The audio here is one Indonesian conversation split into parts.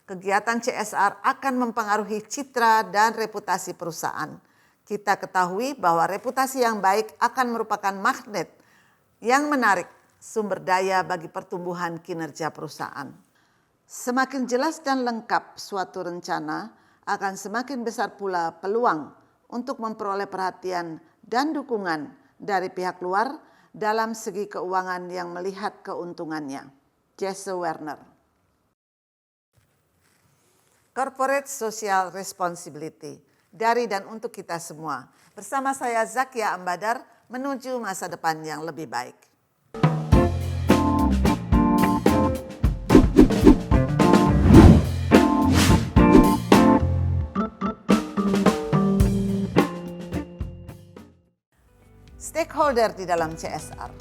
Kegiatan CSR akan mempengaruhi citra dan reputasi perusahaan. Kita ketahui bahwa reputasi yang baik akan merupakan magnet yang menarik sumber daya bagi pertumbuhan kinerja perusahaan. Semakin jelas dan lengkap suatu rencana, akan semakin besar pula peluang untuk memperoleh perhatian dan dukungan dari pihak luar dalam segi keuangan yang melihat keuntungannya. Jesse Werner. Corporate Social Responsibility, dari dan untuk kita semua. Bersama saya Zakia Ambadar menuju masa depan yang lebih baik. Stakeholder di dalam CSR.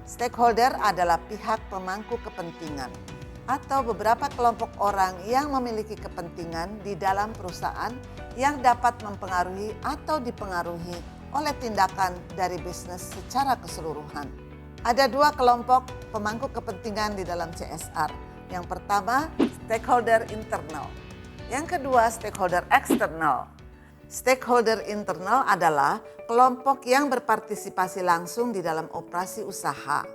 Stakeholder adalah pihak pemangku kepentingan atau beberapa kelompok orang yang memiliki kepentingan di dalam perusahaan yang dapat mempengaruhi atau dipengaruhi oleh tindakan dari bisnis secara keseluruhan. Ada dua kelompok pemangku kepentingan di dalam CSR. Yang pertama, stakeholder internal. Yang kedua, stakeholder eksternal. Stakeholder internal adalah kelompok yang berpartisipasi langsung di dalam operasi usaha.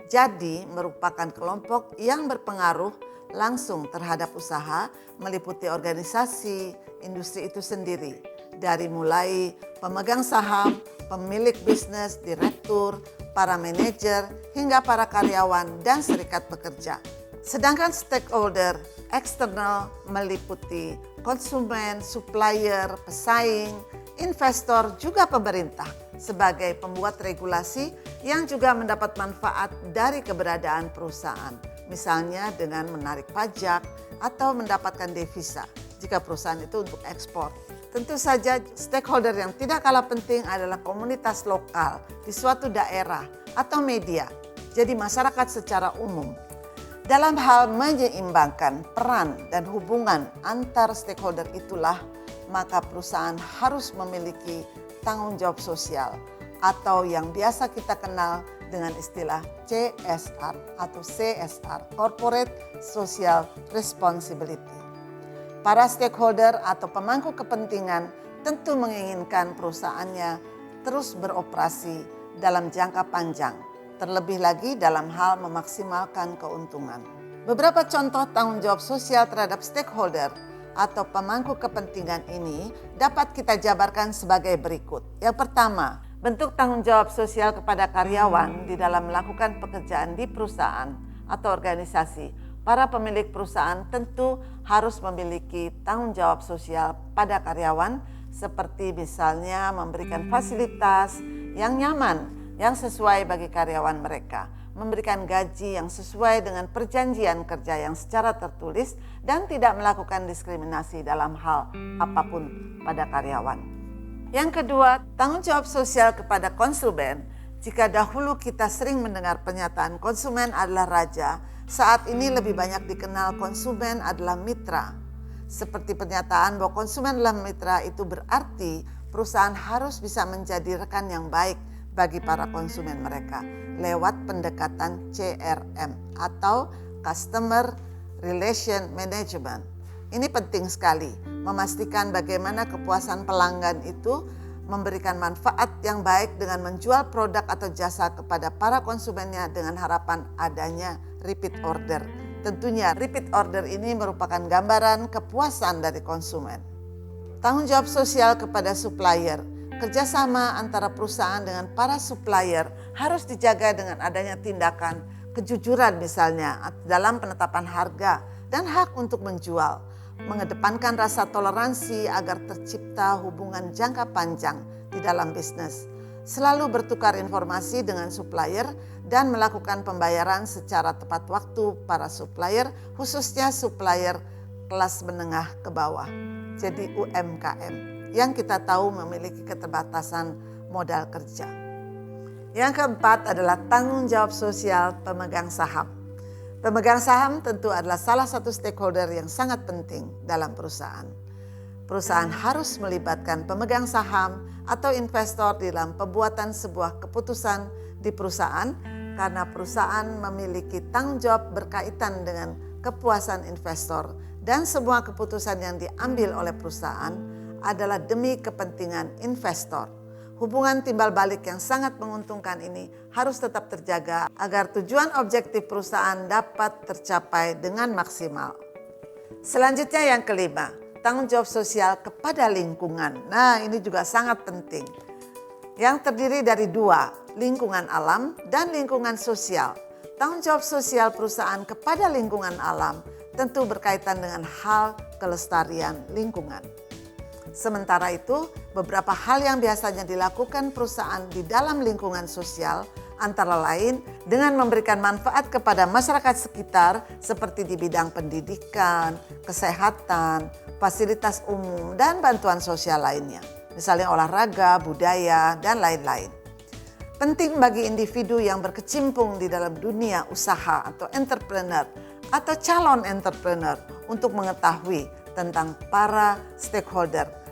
Jadi merupakan kelompok yang berpengaruh langsung terhadap usaha meliputi organisasi, industri itu sendiri. Dari mulai pemegang saham, pemilik bisnis, direktur, para manajer, hingga para karyawan dan serikat pekerja. Sedangkan stakeholder eksternal meliputi konsumen, supplier, pesaing, investor, juga pemerintah sebagai pembuat regulasi yang juga mendapat manfaat dari keberadaan perusahaan. Misalnya dengan menarik pajak atau mendapatkan devisa jika perusahaan itu untuk ekspor. Tentu saja stakeholder yang tidak kalah penting adalah komunitas lokal di suatu daerah atau media. Jadi masyarakat secara umum. Dalam hal menyeimbangkan peran dan hubungan antar stakeholder itulah maka perusahaan harus memiliki tanggung jawab sosial atau yang biasa kita kenal dengan istilah CSR atau CSR, Corporate Social Responsibility. Para stakeholder atau pemangku kepentingan tentu menginginkan perusahaannya terus beroperasi dalam jangka panjang, terlebih lagi dalam hal memaksimalkan keuntungan. Beberapa contoh tanggung jawab sosial terhadap stakeholder atau pemangku kepentingan ini dapat kita jabarkan sebagai berikut. Yang pertama, bentuk tanggung jawab sosial kepada karyawan di dalam melakukan pekerjaan di perusahaan atau organisasi. Para pemilik perusahaan tentu harus memiliki tanggung jawab sosial pada karyawan seperti misalnya memberikan fasilitas yang nyaman, yang sesuai bagi karyawan mereka, memberikan gaji yang sesuai dengan perjanjian kerja yang secara tertulis dan tidak melakukan diskriminasi dalam hal apapun pada karyawan. Yang kedua, tanggung jawab sosial kepada konsumen. Jika dahulu kita sering mendengar pernyataan konsumen adalah raja, saat ini lebih banyak dikenal konsumen adalah mitra. Seperti pernyataan bahwa konsumen adalah mitra itu berarti perusahaan harus bisa menjadi rekan yang baik bagi para konsumen mereka lewat pendekatan CRM atau Customer Relation Management. Ini penting sekali, memastikan bagaimana kepuasan pelanggan itu memberikan manfaat yang baik dengan menjual produk atau jasa kepada para konsumennya dengan harapan adanya repeat order. Tentunya repeat order ini merupakan gambaran kepuasan dari konsumen. Tanggung jawab sosial kepada supplier. Kerjasama antara perusahaan dengan para supplier harus dijaga dengan adanya tindakan kejujuran misalnya dalam penetapan harga dan hak untuk menjual. Mengedepankan rasa toleransi agar tercipta hubungan jangka panjang di dalam bisnis. Selalu bertukar informasi dengan supplier dan melakukan pembayaran secara tepat waktu para supplier, khususnya supplier kelas menengah ke bawah. Jadi UMKM. Yang kita tahu memiliki keterbatasan modal kerja. Yang keempat adalah tanggung jawab sosial pemegang saham. Pemegang saham tentu adalah salah satu stakeholder yang sangat penting dalam perusahaan. Perusahaan harus melibatkan pemegang saham atau investor dalam pembuatan sebuah keputusan di perusahaan karena perusahaan memiliki tanggung jawab berkaitan dengan kepuasan investor dan semua keputusan yang diambil oleh perusahaan adalah demi kepentingan investor. Hubungan timbal balik yang sangat menguntungkan ini harus tetap terjaga agar tujuan objektif perusahaan dapat tercapai dengan maksimal. Selanjutnya yang kelima, tanggung jawab sosial kepada lingkungan. Nah, ini juga sangat penting. Yang terdiri dari dua, lingkungan alam dan lingkungan sosial. Tanggung jawab sosial perusahaan kepada lingkungan alam tentu berkaitan dengan hal kelestarian lingkungan. Sementara itu, beberapa hal yang biasanya dilakukan perusahaan di dalam lingkungan sosial antara lain dengan memberikan manfaat kepada masyarakat sekitar seperti di bidang pendidikan, kesehatan, fasilitas umum, dan bantuan sosial lainnya. Misalnya olahraga, budaya, dan lain-lain. Penting bagi individu yang berkecimpung di dalam dunia usaha atau entrepreneur atau calon entrepreneur untuk mengetahui tentang para stakeholder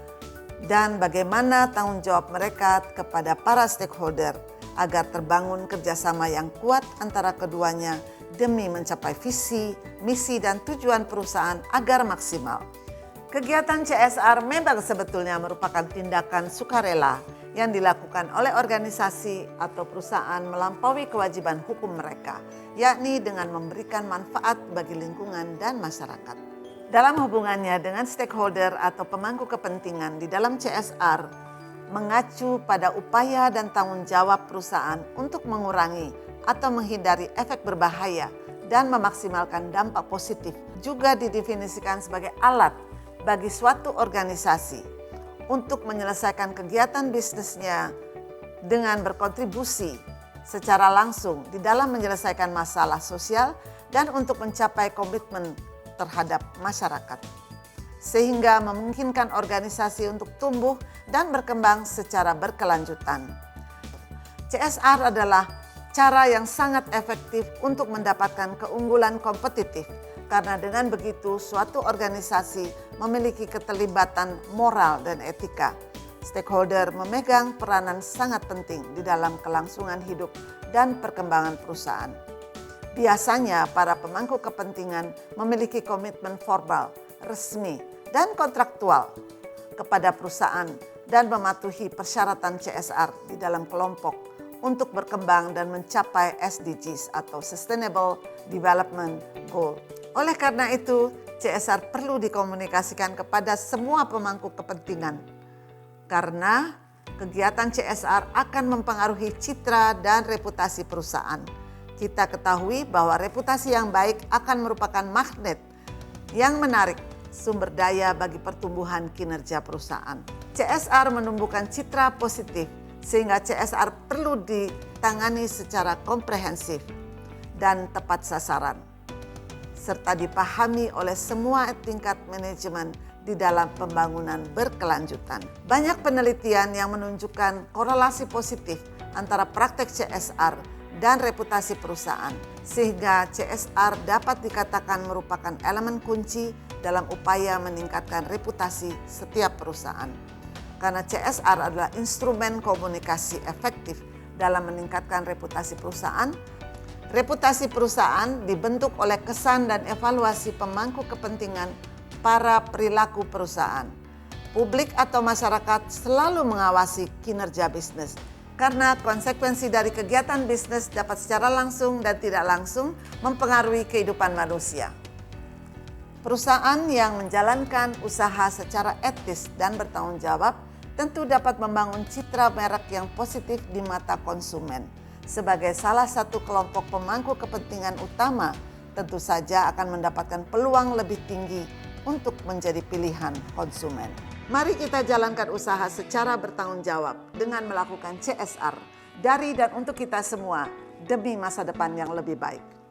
dan bagaimana tanggung jawab mereka kepada para stakeholder agar terbangun kerjasama yang kuat antara keduanya demi mencapai visi, misi, dan tujuan perusahaan agar maksimal. Kegiatan CSR memang sebetulnya merupakan tindakan sukarela yang dilakukan oleh organisasi atau perusahaan melampaui kewajiban hukum mereka, yakni dengan memberikan manfaat bagi lingkungan dan masyarakat. Dalam hubungannya dengan stakeholder atau pemangku kepentingan di dalam CSR, mengacu pada upaya dan tanggung jawab perusahaan untuk mengurangi atau menghindari efek berbahaya dan memaksimalkan dampak positif, juga didefinisikan sebagai alat bagi suatu organisasi untuk menyelesaikan kegiatan bisnisnya dengan berkontribusi secara langsung di dalam menyelesaikan masalah sosial dan untuk mencapai komitmen terhadap masyarakat, sehingga memungkinkan organisasi untuk tumbuh dan berkembang secara berkelanjutan. CSR adalah cara yang sangat efektif untuk mendapatkan keunggulan kompetitif, karena dengan begitu suatu organisasi memiliki keterlibatan moral dan etika. Stakeholder memegang peranan sangat penting di dalam kelangsungan hidup dan perkembangan perusahaan. Biasanya para pemangku kepentingan memiliki komitmen formal, resmi, dan kontraktual kepada perusahaan dan mematuhi persyaratan CSR di dalam kelompok untuk berkembang dan mencapai SDGs atau Sustainable Development Goal. Oleh karena itu, CSR perlu dikomunikasikan kepada semua pemangku kepentingan karena kegiatan CSR akan mempengaruhi citra dan reputasi perusahaan. Kita ketahui bahwa reputasi yang baik akan merupakan magnet yang menarik sumber daya bagi pertumbuhan kinerja perusahaan. CSR menumbuhkan citra positif sehingga CSR perlu ditangani secara komprehensif dan tepat sasaran, serta dipahami oleh semua tingkat manajemen di dalam pembangunan berkelanjutan. Banyak penelitian yang menunjukkan korelasi positif antara praktek CSR dan reputasi perusahaan, sehingga CSR dapat dikatakan merupakan elemen kunci dalam upaya meningkatkan reputasi setiap perusahaan. Karena CSR adalah instrumen komunikasi efektif dalam meningkatkan reputasi perusahaan. Reputasi perusahaan dibentuk oleh kesan dan evaluasi pemangku kepentingan para perilaku perusahaan. Publik atau masyarakat selalu mengawasi kinerja bisnis, karena konsekuensi dari kegiatan bisnis dapat secara langsung dan tidak langsung mempengaruhi kehidupan manusia. Perusahaan yang menjalankan usaha secara etis dan bertanggung jawab tentu dapat membangun citra merek yang positif di mata konsumen. Sebagai salah satu kelompok pemangku kepentingan utama, tentu saja akan mendapatkan peluang lebih tinggi untuk menjadi pilihan konsumen. Mari kita jalankan usaha secara bertanggung jawab dengan melakukan CSR dari dan untuk kita semua demi masa depan yang lebih baik.